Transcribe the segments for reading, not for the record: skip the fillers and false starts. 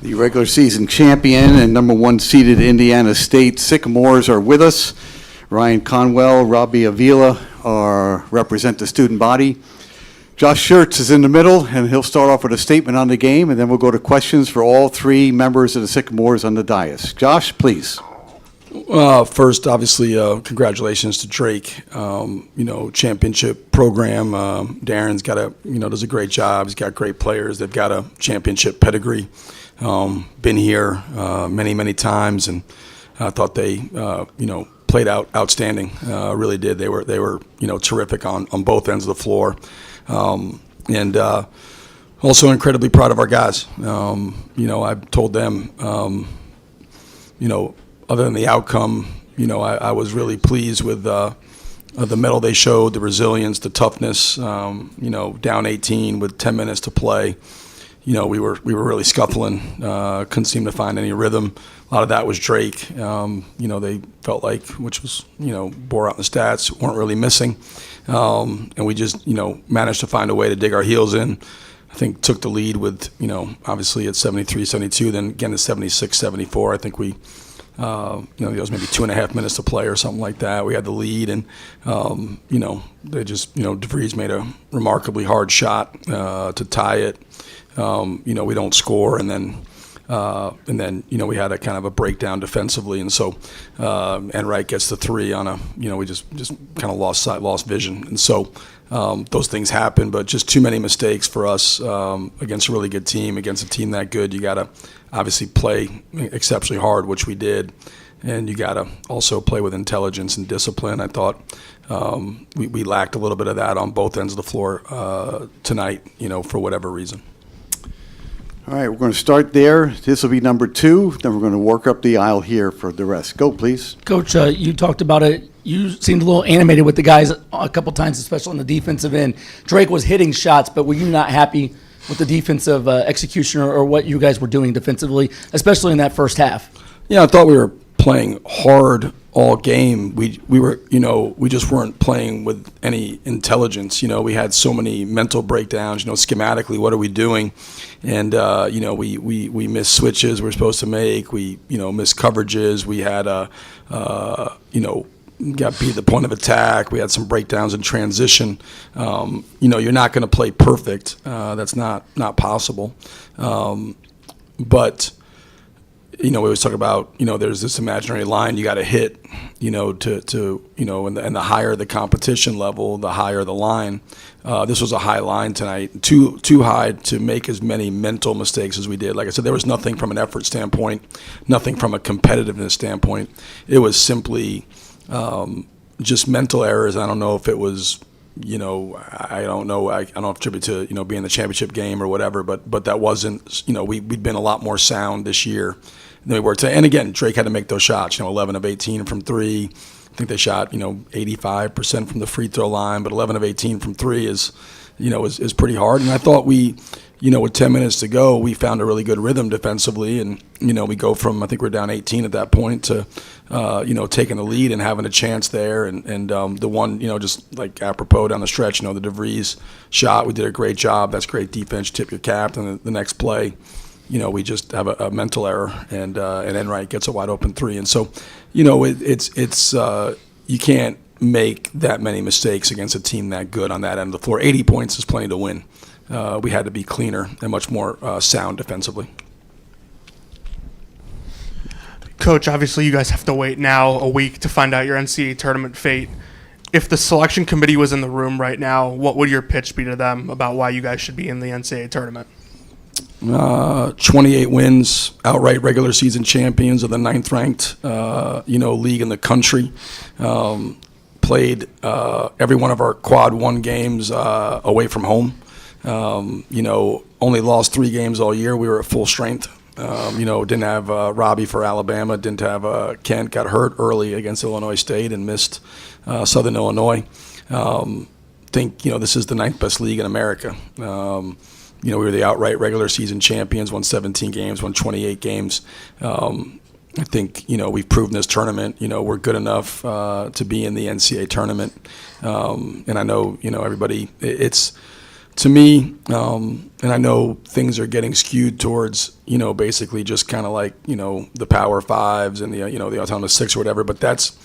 The regular season champion and number one seeded Indiana State Sycamores are with us. Ryan Conwell, Robbie Avila represent the student body. Josh Schertz is in the middle, and he'll start off with a statement on the game, and then we'll go to questions for all three members of the Sycamores on the dais. Josh, please. First, obviously, congratulations to Drake. Championship program. Darren's does a great job. He's got great players. They've got a championship pedigree. Been here many, many times, and I thought they, played out outstanding. Really did. They were, terrific on both ends of the floor. And also incredibly proud of our guys. I've told them, other than the outcome, I was really pleased with the mettle they showed, the resilience, the toughness. Down 18 with 10 minutes to play. We were really scuffling. Couldn't seem to find any rhythm. A lot of that was Drake. They felt like, which was, bore out in the stats, weren't really missing. And we just, managed to find a way to dig our heels in. I think took the lead with, obviously at 73-72, then again at 76-74. I think we, there was maybe 2.5 minutes to play or something like that. We had the lead, and, they just, DeVries made a remarkably hard shot to tie it. We don't score, and then we had a kind of a breakdown defensively, and so Enright gets the three on a, we just kind of lost vision, and so those things happen, but just too many mistakes for us against a really good team, against a team that good. You got to obviously play exceptionally hard, which we did, and you got to also play with intelligence and discipline. I thought we lacked a little bit of that on both ends of the floor tonight, for whatever reason. All right, we're going to start there. This will be number two. Then we're going to work up the aisle here for the rest. Go, please. Coach, you talked about it. You seemed a little animated with the guys a couple times, especially on the defensive end. Drake was hitting shots, but were you not happy with the defensive execution or what you guys were doing defensively, especially in that first half? Yeah, I thought we were playing hard all game. We were, we just weren't playing with any intelligence. We had so many mental breakdowns. Schematically, what are we doing? And we missed switches we're supposed to make. We missed coverages. We had got beat at the point of attack. We had some breakdowns in transition. You're not going to play perfect. That's not possible. But we always talk about, there's this imaginary line you got to hit, and the higher the competition level, the higher the line. This was a high line tonight, too high to make as many mental mistakes as we did. Like I said, there was nothing from an effort standpoint, nothing from a competitiveness standpoint. It was simply just mental errors. I don't know if it was, I don't know. I don't attribute to, being the championship game or whatever, but that wasn't, we'd been a lot more sound this year than we were today. And again, Drake had to make those shots, 11 of 18 from three. I think they shot, 85% from the free throw line, but 11 of 18 from three is pretty hard. And I thought we, with 10 minutes to go, we found a really good rhythm defensively. And, we go from, I think we're down 18 at that point to, taking the lead and having a chance there. And the one, just like apropos down the stretch, the DeVries shot, we did a great job. That's great defense. Tip your cap. And the next play, we just have a mental error, and Enright gets a wide open three. And so, it's you can't make that many mistakes against a team that good on that end of the floor. 80 points is plenty to win. We had to be cleaner and much more sound defensively. Coach, obviously you guys have to wait now a week to find out your NCAA tournament fate. If the selection committee was in the room right now, what would your pitch be to them about why you guys should be in the NCAA tournament? 28 wins, outright regular season champions of the 9th-ranked, league in the country. Played every one of our quad one games away from home. Only lost 3 games all year. We were at full strength. Didn't have Robbie for Alabama. Didn't have Kent. Got hurt early against Illinois State and missed Southern Illinois. Think this is the 9th best league in America. We were the outright regular season champions. Won 17 games. Won 28 games. I think we've proven this tournament. We're good enough to be in the NCAA tournament. And I know everybody. It's to me, and I know things are getting skewed towards, basically just kind of like, the Power Fives and the Autonomous Six or whatever, but that's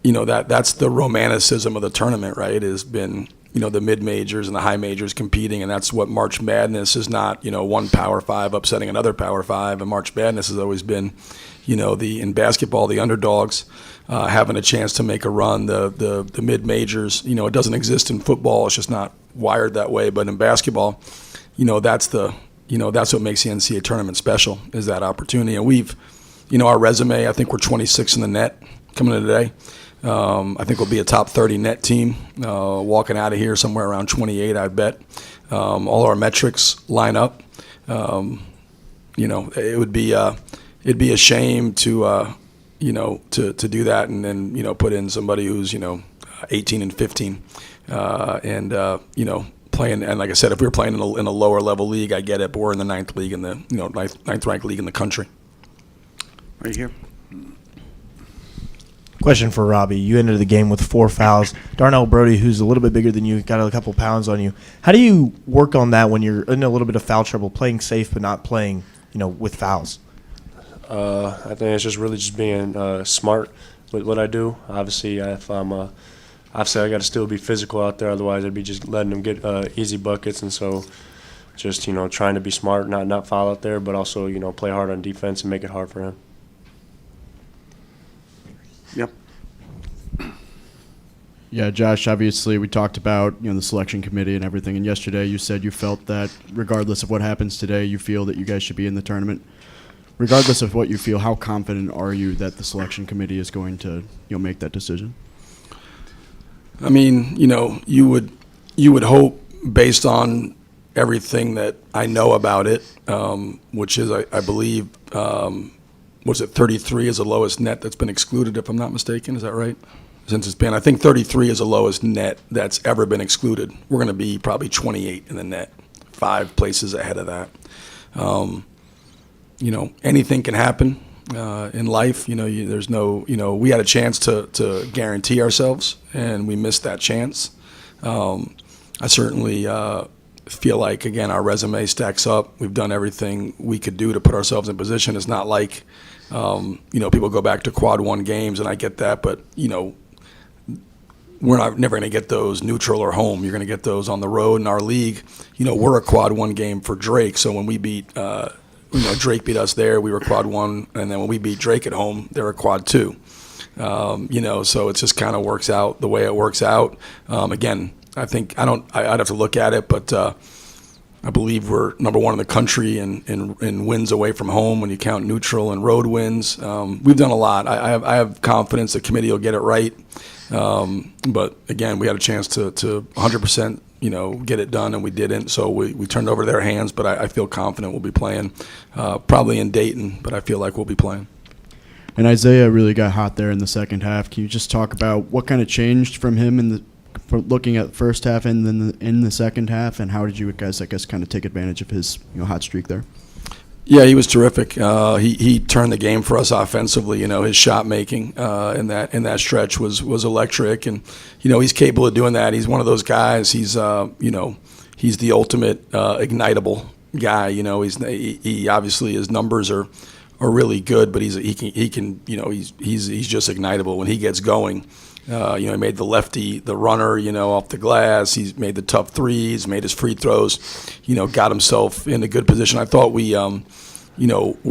the romanticism of the tournament, right? Has been, the mid-majors and the high majors competing, and that's what March Madness is not, one Power Five upsetting another Power Five, and March Madness has always been, in basketball, the underdogs having a chance to make a run, the mid-majors, it doesn't exist in football, it's just not wired that way, but in basketball, that's what makes the NCAA tournament special, is that opportunity. And we've, our resume, I think we're 26 in the net coming in today. I think we'll be a top 30 net team, walking out of here somewhere around 28, I bet. All our metrics line up. It'd be a shame to do that and then, put in somebody who's, 18 and 15, playing. And like I said, if we were playing in a lower level league, I get it, but we're in the ninth league ninth ranked league in the country. Right here. Question for Robbie. You entered the game with 4 fouls. Darnell Brody, who's a little bit bigger than you, got a couple pounds on you. How do you work on that when you're in a little bit of foul trouble, playing safe but not playing, with fouls? I think it's just being smart with what I do. Obviously, if I'm obviously I got to still be physical out there. Otherwise, I'd be just letting them get easy buckets. And so, just trying to be smart, not foul out there, but also play hard on defense and make it hard for him. Yep. Yeah, Josh, obviously we talked about, the selection committee and everything, and yesterday you said you felt that regardless of what happens today, you feel that you guys should be in the tournament. Regardless of what you feel, how confident are you that the selection committee is going to, make that decision? I mean, you would hope, based on everything that I know about it, which is, I believe, was it 33 is the lowest net that's been excluded, if I'm not mistaken? Is that right? Since it's been, I think 33 is the lowest net that's ever been excluded. We're going to be probably 28 in the net, 5 places ahead of that. Anything can happen in life. There's no, we had a chance to guarantee ourselves, and we missed that chance. I certainly feel like, again, our resume stacks up. We've done everything we could do to put ourselves in position. It's not like, people go back to quad 1 games, and I get that, but, we're never going to get those neutral or home. You're going to get those on the road. In our league, we're a quad 1 game for Drake. So when we beat, Drake beat us there, we were quad 1, and then when we beat Drake at home, they were quad 2. So it just kind of works out the way it works out. Again, I think I'd have to look at it, but I believe we're number 1 in the country in wins away from home when you count neutral and road wins. We've done a lot. I have confidence the committee will get it right. But again, we had a chance to 100%, get it done, and we didn't. So we turned over to their hands. But I feel confident we'll be playing, probably in Dayton. But I feel like we'll be playing. And Isaiah really got hot there in the second half. Can you just talk about what kind of changed from him for looking at the first half and then in the second half, and how did you guys, kind of take advantage of his hot streak there? Yeah, he was terrific. He turned the game for us offensively. His shot making in that stretch was electric, and he's capable of doing that. He's one of those guys. He's he's the ultimate ignitable guy. He obviously, his numbers are really good, but he's just ignitable when he gets going. He made the lefty, the runner, off the glass. He's made the tough threes, made his free throws, got himself in a good position. I thought we, were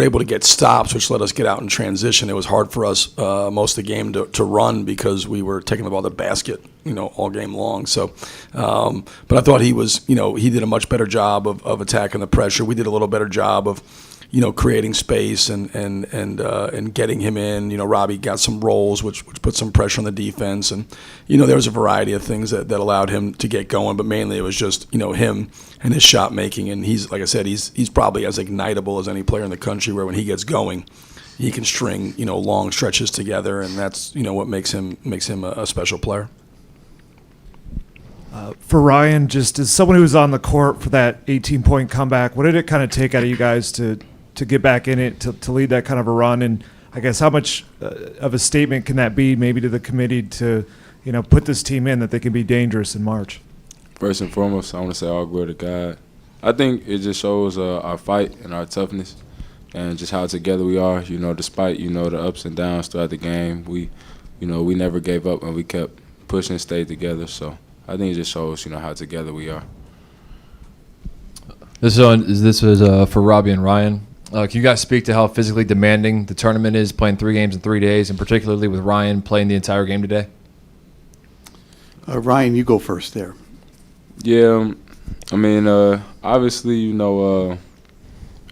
able to get stops, which let us get out in transition. It was hard for us most of the game to run because we were taking the ball to the basket, all game long. So, but I thought he was, he did a much better job of attacking the pressure. We did a little better job of, creating space and getting him in. Robbie got some rolls, which put some pressure on the defense. And, there was a variety of things that allowed him to get going, but mainly it was just, him and his shot making. And he's, like I said, he's probably as ignitable as any player in the country, where when he gets going, he can string, long stretches together. And that's, what makes him a special player. For Ryan, just as someone who was on the court for that 18-point comeback, what did it kind of take out of you guys to get back in it, to lead that kind of a run? And I guess how much of a statement can that be maybe to the committee to, put this team in that they can be dangerous in March? first and foremost, I want to say all glory to God. I think it just shows our fight and our toughness and just how together we are, despite, the ups and downs throughout the game. We never gave up and we kept pushing and stayed together. So I think it just shows, how together we are. This is for Robbie and Ryan. Can you guys speak to how physically demanding the tournament is, playing 3 games in 3 days, and particularly with Ryan playing the entire game today? Ryan, you go first there. Yeah, obviously,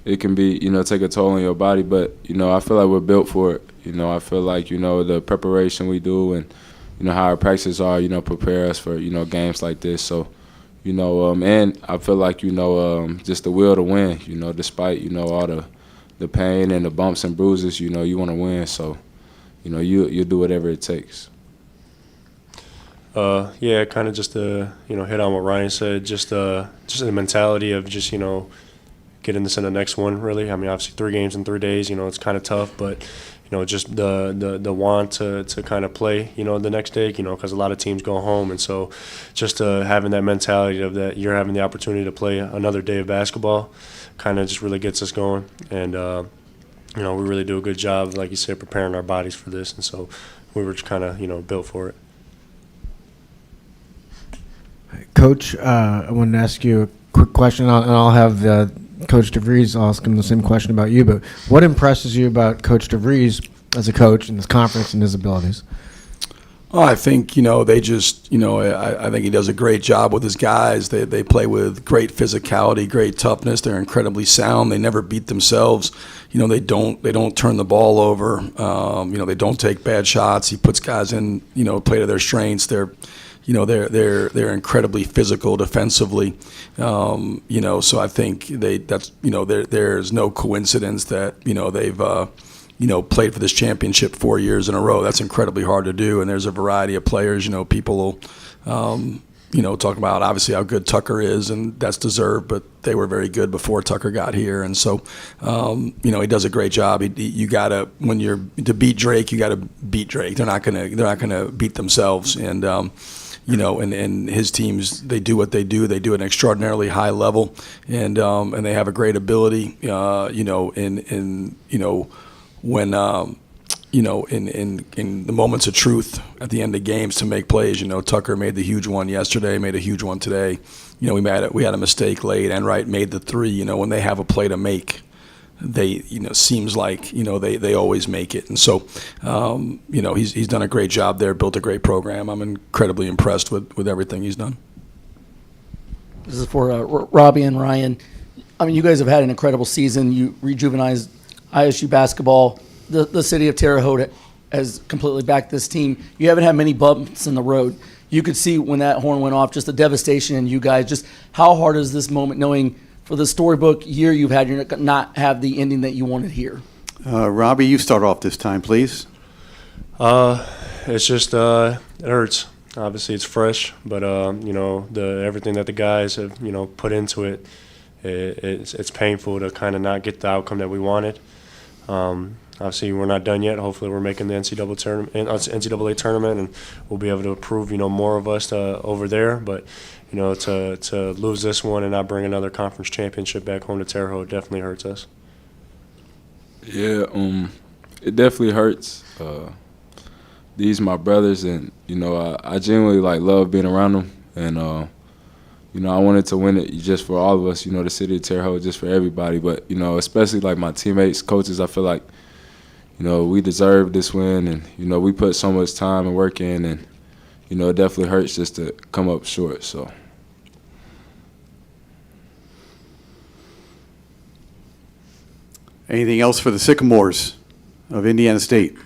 it can be, take a toll on your body, but, I feel like we're built for it. I feel like, the preparation we do and, how our practices are, prepare us for, games like this. So, and I feel like, just the will to win, despite, all the pain and the bumps and bruises, you want to win. So, you do whatever it takes. Yeah, kind of just to hit on what Ryan said, just the mentality of just getting this in the next one. Really, obviously 3 games in 3 days. It's kind of tough, but just the want to kind of play the next day. Because a lot of teams go home, and so just having that mentality of that you're having the opportunity to play another day of basketball, kind of just really gets us going. And we really do a good job, like you said, preparing our bodies for this, and so we were just kind of built for it. Coach, I wanted to ask you a quick question, and I'll have Coach DeVries ask him the same question about you. But what impresses you about Coach DeVries as a coach in this conference and his abilities? Oh, I think, they just, I think he does a great job with his guys. They play with great physicality, great toughness. They're incredibly sound. They never beat themselves. They don't turn the ball over. They don't take bad shots. He puts guys in, play to their strengths. They're incredibly physical defensively. So I think there's no coincidence that, they've, played for this championship 4 years in a row. That's incredibly hard to do. And there's a variety of players, people will, talk about obviously how good Tucker is, and that's deserved, but they were very good before Tucker got here. And so, he does a great job. You gotta, to beat Drake, you gotta beat Drake. They're not gonna beat themselves. And, and his teams, they do what they do. They do it at an extraordinarily high level, and they have a great ability, when in the moments of truth at the end of games to make plays. Tucker made the huge one yesterday, made a huge one today. We had a mistake late. Enright made the 3. When they have a play to make, they seems like they always make it. And so he's done a great job there, built a great program. I'm incredibly impressed with everything he's done. This is for Robbie and Ryan. You guys have had an incredible season. You rejuvenized ISU basketball. The city of Terre Haute has completely backed this team. You haven't had many bumps in the road. You could see when that horn went off, just the devastation in you guys. Just how hard is this moment, knowing for the storybook year you've had, you're not have the ending that you wanted here? Robbie, you start off this time, please. It's just it hurts. Obviously, it's fresh, but everything that the guys have put into it, it's painful to kind of not get the outcome that we wanted. Obviously, we're not done yet. Hopefully, we're making the NCAA tournament, and we'll be able to prove more of us over there. But to lose this one and not bring another conference championship back home to Terre Haute definitely hurts us. Yeah, it definitely hurts. These my brothers, and I genuinely love being around them, and I wanted to win it just for all of us. The city of Terre Haute, just for everybody. But especially my teammates, coaches, I feel like we deserve this win, and we put so much time and work in, and it definitely hurts just to come up short. So. Anything else for the Sycamores of Indiana State?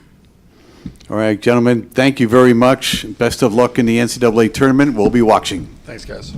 All right, gentlemen, thank you very much. Best of luck in the NCAA tournament. We'll be watching. Thanks, guys.